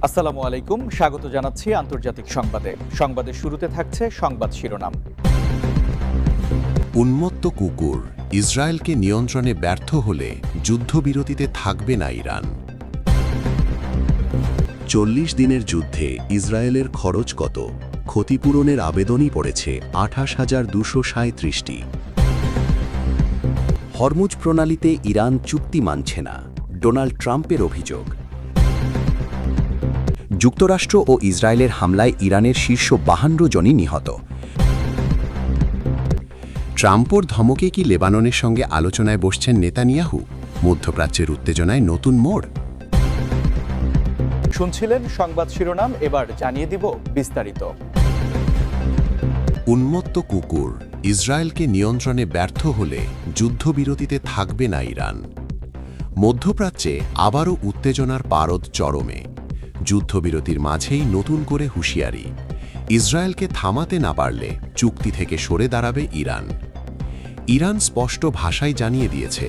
আসসালামু আলাইকুম, স্বাগত জানাচ্ছি আন্তর্জাতিক সংবাদে। সংবাদের শুরুতে থাকছে সংবাদ শিরোনাম। উন্মত্ত কুকুর ইসরায়েলকে নিয়ন্ত্রণে ব্যর্থ হলে যুদ্ধবিরতিতে থাকবে না ইরান। ৪০ দিনের যুদ্ধে ইসরায়েলের খরচ কত? ক্ষতিপূরণের আবেদনই পড়েছে ২৮,২৩৭টি। হরমুজ প্রণালীতে ইরান চুক্তি মানছে না, ডোনাল্ড ট্রাম্পের অভিযোগ। যুক্তরাষ্ট্র ও ইসরায়েলের হামলায় ইরানের শীর্ষ ৫২ জনই নিহত। ট্রাম্পের ধমকে কি লেবাননের সঙ্গে আলোচনায় বসছেন নেতানিয়াহু? মধ্যপ্রাচ্যের উত্তেজনায় নতুন মোড়। শুনছিলেন সংবাদ শিরোনাম, এবার জানিয়ে দিব বিস্তারিত। উন্মত্ত কুকুর ইসরায়েলকে নিয়ন্ত্রণে ব্যর্থ হলে যুদ্ধবিরতিতে থাকবে না ইরান। মধ্যপ্রাচ্যে আবারও উত্তেজনার পারদ চরমে। যুদ্ধবিরতির মাঝেই নতুন করে হুঁশিয়ারি, ইসরায়েলকে থামাতে না পারলে চুক্তি থেকে সরে দাঁড়াবে ইরান। ইরান স্পষ্ট ভাষায় জানিয়ে দিয়েছে,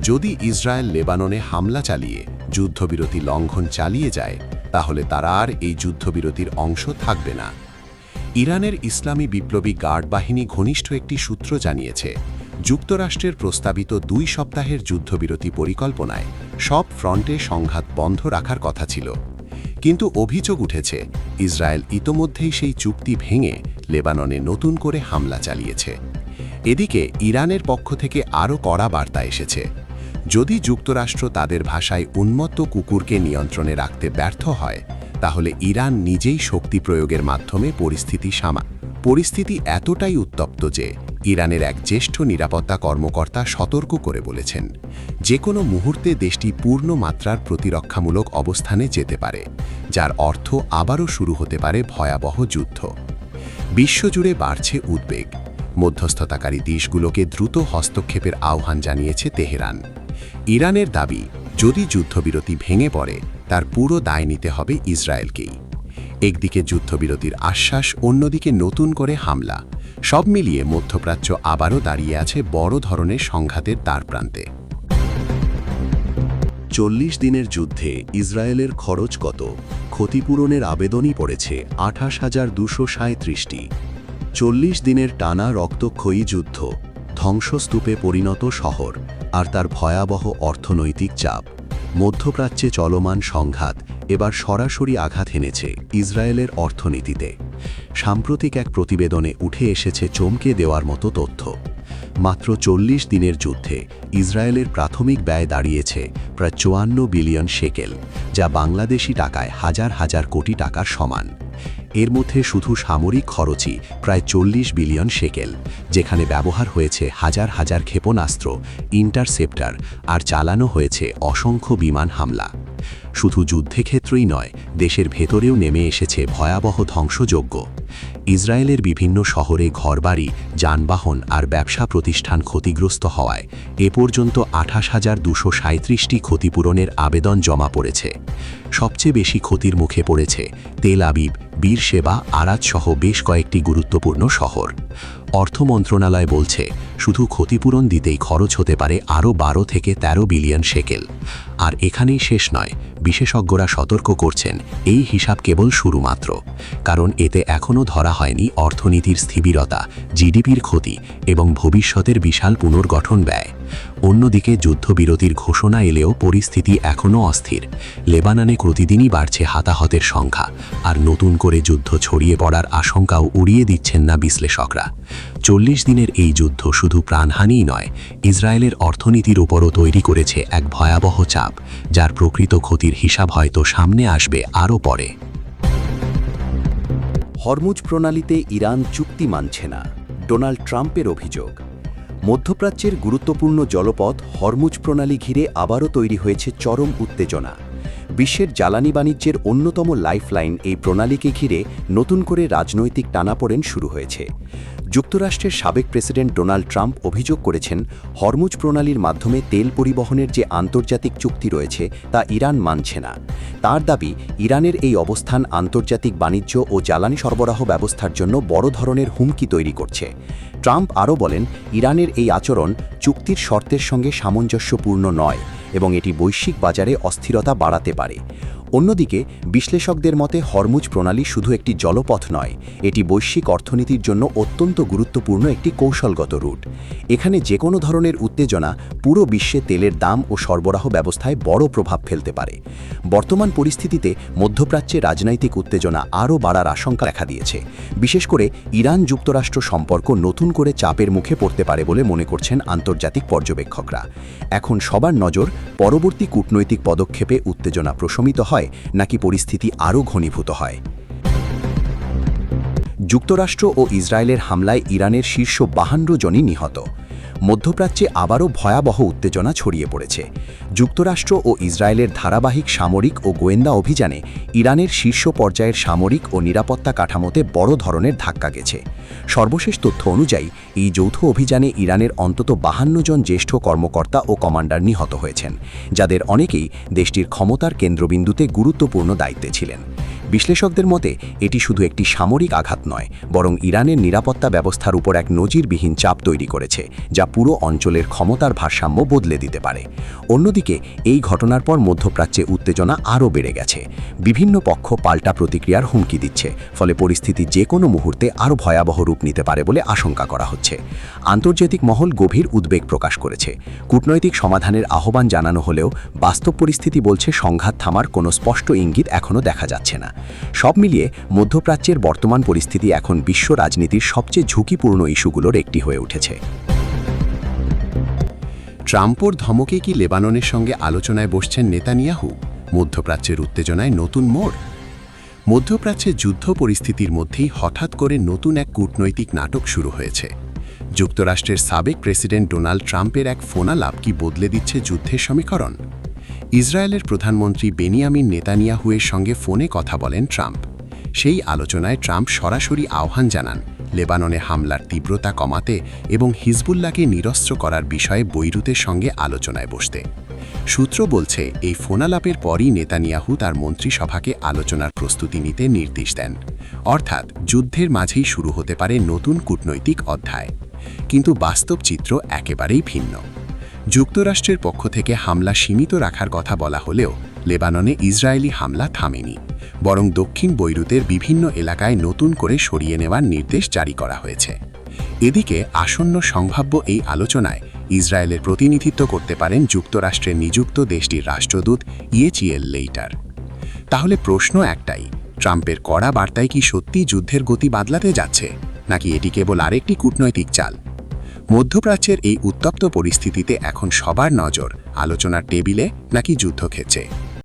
যদি ইসরায়েল লেবাননে হামলা চালিয়ে যুদ্ধবিরতি লঙ্ঘন চালিয়ে যায়, তাহলে তারা আর এই যুদ্ধবিরতির অংশ থাকবে না। ইরানের ইসলামী বিপ্লবী গার্ড বাহিনী ঘনিষ্ঠ একটি সূত্র জানিয়েছে, যুক্তরাষ্ট্রের প্রস্তাবিত ২ সপ্তাহের যুদ্ধবিরতি পরিকল্পনায় সব ফ্রন্টে সংঘাত বন্ধ রাখার কথা ছিল। কিন্তু অভিযোগ উঠেছে, ইসরায়েল ইতোমধ্যেই সেই চুক্তি ভেঙে লেবাননে নতুন করে হামলা চালিয়েছে। এদিকে ইরানের পক্ষ থেকে আরও কড়া বার্তা এসেছে, যদি যুক্তরাষ্ট্র তাদের ভাষায় উন্মত্ত কুকুরকে নিয়ন্ত্রণে রাখতে ব্যর্থ হয়, তাহলে ইরান নিজেই শক্তি প্রয়োগের মাধ্যমে পরিস্থিতি এতটাই উত্তপ্ত যে ইরানের এক জ্যেষ্ঠ নিরাপত্তা কর্মকর্তা সতর্ক করে বলেছেন, যে কোনো মুহূর্তে দেশটি পূর্ণ মাত্রার প্রতিরক্ষামূলক অবস্থানে যেতে পারে, যার অর্থ আবারও শুরু হতে পারে ভয়াবহ যুদ্ধ। বিশ্বজুড়ে বাড়ছে উদ্বেগ। মধ্যস্থতাকারী দেশগুলোকে দ্রুত হস্তক্ষেপের আহ্বান জানিয়েছে তেহরান। ইরানের দাবি, যদি যুদ্ধবিরতি ভেঙে পড়ে, তার পুরো দায় নিতে হবে ইসরায়েলকেই। একদিকে যুদ্ধবিরতির আশ্বাস, অন্যদিকে নতুন করে হামলা। সব মিলিয়ে মধ্যপ্রাচ্য আবারও দাঁড়িয়ে আছে বড় ধরনের সংঘাতের দ্বারপ্রান্তে। ৪০ দিনের যুদ্ধে ইসরায়েলের খরচ কত? ক্ষতিপূরণের আবেদনই পড়েছে ২৮,২৩৭টি। ৪০ দিনের টানা রক্তক্ষয়ী যুদ্ধ, ধ্বংসস্তূপে পরিণত শহর, আর তার ভয়াবহ অর্থনৈতিক চাপ। মধ্যপ্রাচ্যে চলমান সংঘাত এবার সরাসরি আঘাত হেনেছে ইসরায়েলের অর্থনীতিতে। সাম্প্রতিক এক প্রতিবেদনে উঠে এসেছে চমকে দেওয়ার মতো তথ্য। মাত্র ৪০ দিনের যুদ্ধে ইসরায়েলের প্রাথমিক ব্যয় দাঁড়িয়েছে প্রায় ৫৪ বিলিয়ন শেকেল, যা বাংলাদেশি টাকায় হাজার হাজার কোটি টাকার সমান। এর মধ্যে শুধু সামরিক খরচই প্রায় ৪০ বিলিয়ন শেকেল, যেখানে ব্যবহার হয়েছে হাজার হাজার ক্ষেপণাস্ত্র, ইন্টারসেপ্টার, আর চালানো হয়েছে অসংখ্য বিমান হামলা। শুধু যুদ্ধক্ষেত্রই নয়, দেশের ভেতরেও নেমে এসেছে ভয়াবহ ধ্বংসযজ্ঞ। ইসরায়েলের বিভিন্ন শহরে ঘরবাড়ি, যানবাহন আর ব্যবসা প্রতিষ্ঠান ক্ষতিগ্রস্ত হওয়ায় এ পর্যন্ত ২৮,২৩৭টি ক্ষতিপূরণের আবেদন জমা পড়েছে। সবচেয়ে বেশি ক্ষতির মুখে পড়েছে তেল আবিব, বীরশেবা, আরাদ সহ বেশ কয়েকটি গুরুত্বপূর্ণ শহর। অর্থ মন্ত্রণালয় বলছে, শুধু ক্ষতিপূরণ দিতেই খরচ হতে পারে আরও ১২ থেকে ১৩ বিলিয়ন শেকেল। আর এখানেই শেষ নয়, বিশেষজ্ঞরা সতর্ক করছেন, এই হিসাব কেবল শুরু মাত্র, কারণ এতে এখনও ধরা হয়নি অর্থনীতির স্থিতিরতা, জিডিপির ক্ষতি এবং ভবিষ্যতের বিশাল পুনর্গঠন ব্যয়। অন্যদিকে যুদ্ধবিরতির ঘোষণা এলেও পরিস্থিতি এখনও অস্থির। লেবাননে প্রতিদিনই বাড়ছে হতাহতের সংখ্যা, আর নতুন করে যুদ্ধ ছড়িয়ে পড়ার আশঙ্কাও উড়িয়ে দিচ্ছেন না বিশ্লেষকরা। ৪০ দিনের এই যুদ্ধ শুধু প্রাণহানিই নয়, ইসরায়েলের অর্থনীতির উপরও তৈরি করেছে এক ভয়াবহ চাপ, যার প্রকৃত ক্ষতির হিসাব হয়তো সামনে আসবে আরও পরে। হরমুজ প্রণালীতে ইরান চুক্তি মানছে না, ডোনাল্ড ট্রাম্পের অভিযোগ। মধ্যপ্রাচ্যের গুরুত্বপূর্ণ জলপথ হরমুজ প্রণালী ঘিরে আবারও তৈরি হয়েছে চরম উত্তেজনা। বিশ্বের জ্বালানি বাণিজ্যের অন্যতম লাইফলাইন এই প্রণালীকে ঘিরে নতুন করে রাজনৈতিক টানাপোড়েন শুরু হয়েছে। যুক্তরাষ্ট্রের সাবেক প্রেসিডেন্ট ডোনাল্ড ট্রাম্প অভিযোগ করেছেন, হরমুজ প্রণালীর মাধ্যমে তেল পরিবহনের যে আন্তর্জাতিক চুক্তি রয়েছে তা ইরান মানছে না। তার দাবি, ইরানের এই অবস্থান আন্তর্জাতিক বাণিজ্য ও জ্বালানি সরবরাহ ব্যবস্থার জন্য বড় ধরনের হুমকি তৈরি করছে। ট্রাম্প আরও বলেন, ইরানের এই আচরণ চুক্তির শর্তের সঙ্গে সামঞ্জস্যপূর্ণ নয় এবং এটি বৈশ্বিক বাজারে অস্থিরতা বাড়াতে পারে। অন্যদিকে বিশ্লেষকদের মতে হরমুজ প্রণালী শুধু একটি জলপথ নয়, এটি বৈশ্বিক অর্থনীতির জন্য অত্যন্ত গুরুত্বপূর্ণ একটি কৌশলগত রুট। এখানে যে কোনো ধরনের উত্তেজনা পুরো বিশ্বে তেলের দাম ও সরবরাহ ব্যবস্থায় বড় প্রভাব ফেলতে পারে। বর্তমান পরিস্থিতিতে মধ্যপ্রাচ্যে রাজনৈতিক উত্তেজনা আরও বাড়ার আশঙ্কা দেখা দিয়েছে। বিশেষ করে ইরান যুক্তরাষ্ট্র সম্পর্ক নতুন করে চাপের মুখে পড়তে পারে বলে মনে করছেন আন্তর্জাতিক পর্যবেক্ষকরা। এখন সবার নজর পরবর্তী কূটনৈতিক পদক্ষেপে উত্তেজনা প্রশমিত হয় নাকি পরিস্থিতি আরও ঘনীভূত হয়। যুক্তরাষ্ট্র ও ইসরায়েলের হামলায় ইরানের শীর্ষ 52 জনই নিহত। মধ্যপ্রাচ্যে আবারও ভয়াবহ উত্তেজনা ছড়িয়ে পড়েছে। যুক্তরাষ্ট্র ও ইসরায়েলের ধারাবাহিক সামরিক ও গোয়েন্দা অভিযানে ইরানের শীর্ষ পর্যায়ের সামরিক ও নিরাপত্তা কাঠামোতে বড় ধরনের ধাক্কা গেছে। সর্বশেষ তথ্য অনুযায়ী এই যৌথ অভিযানে ইরানের অন্তত 52 জন জ্যেষ্ঠ কর্মকর্তা ও কমান্ডার নিহত হয়েছেন, যাদের অনেকেই দেশটির ক্ষমতার কেন্দ্রবিন্দুতে গুরুত্বপূর্ণ দায়িত্বে ছিলেন। বিশ্লেষকদের মতে এটি শুধু একটি সামরিক আঘাত নয়, বরং ইরানের নিরাপত্তা ব্যবস্থার উপর এক নজিরবিহীন চাপ তৈরি করেছে, যা পুরো অঞ্চলের ক্ষমতার ভারসাম্য বদলে দিতে পারে। অন্যদিকে এই ঘটনার পর মধ্যপ্রাচ্যে উত্তেজনা আরও বেড়ে গেছে। বিভিন্ন পক্ষ পাল্টা প্রতিক্রিয়ার হুমকি দিচ্ছে, ফলে পরিস্থিতি যে কোনো মুহূর্তে আরও ভয়াবহ রূপ নিতে পারে বলে আশঙ্কা করা হচ্ছে। আন্তর্জাতিক মহল গভীর উদ্বেগ প্রকাশ করেছে। কূটনৈতিক সমাধানের আহ্বান জানানো হলেও বাস্তব পরিস্থিতি বলছে সংঘাত থামার কোনো স্পষ্ট ইঙ্গিত এখনও দেখা যাচ্ছে না। সব মিলিয়ে মধ্যপ্রাচ্যের বর্তমান পরিস্থিতি এখন বিশ্ব রাজনীতির সবচেয়ে ঝুঁকিপূর্ণ ইস্যুগুলোর একটি হয়ে উঠেছে। ট্রাম্পের ধমকে কি লেবাননের সঙ্গে আলোচনায় বসছেন নেতানিয়াহু? মধ্যপ্রাচ্যের উত্তেজনায় নতুন মোড়। মধ্যপ্রাচ্যে যুদ্ধ পরিস্থিতির মধ্যেই হঠাৎ করে নতুন এক কূটনৈতিক নাটক শুরু হয়েছে। যুক্তরাষ্ট্রের সাবেক প্রেসিডেন্ট ডোনাল্ড ট্রাম্পের এক ফোনালাপ কি বদলে দিচ্ছে যুদ্ধের সমীকরণ? ইসরায়েলের প্রধানমন্ত্রী বেনিয়ামিন নেতানিয়াহুয়ের সঙ্গে ফোনে কথা বলেন ট্রাম্প। সেই আলোচনায় ট্রাম্প সরাসরি আহ্বান জানান লেবাননে হামলার তীব্রতা কমাতে এবং হিজবুল্লাহকে নিরস্ত্র করার বিষয়ে বৈরুতের সঙ্গে আলোচনায় বসতে। সূত্র বলছে এই ফোনালাপের পরই নেতানিয়াহু তার মন্ত্রিসভাকে আলোচনার প্রস্তুতি নিতে নির্দেশ দেন। অর্থাৎ যুদ্ধের মাঝেই শুরু হতে পারে নতুন কূটনৈতিক অধ্যায়। কিন্তু বাস্তব চিত্র একেবারেই ভিন্ন। যুক্তরাষ্ট্রের পক্ষ থেকে হামলা সীমিত রাখার কথা বলা হলেও লেবাননে ইসরায়েলি হামলা থামেনি, বরং দক্ষিণ বৈরুতের বিভিন্ন এলাকায় নতুন করে সরিয়ে নেওয়ার নির্দেশ জারি করা হয়েছে। এদিকে আসন্ন সম্ভাব্য এই আলোচনায় ইসরায়েলের প্রতিনিধিত্ব করতে পারেন যুক্তরাষ্ট্রে নিযুক্ত দেশটির রাষ্ট্রদূত ইয়েচিয়েল লেইটার। তাহলে প্রশ্ন একটাই, ট্রাম্পের কড়া বার্তায় কি সত্যি যুদ্ধের গতি বদলাতে যাচ্ছে, নাকি এটি কেবল আরেকটি কূটনৈতিক চাল? মধ্যপ্রাচ্যের এই উত্তপ্ত পরিস্থিতিতে এখন সবার নজর আলোচনার টেবিলে নাকি যুদ্ধক্ষেত্রে।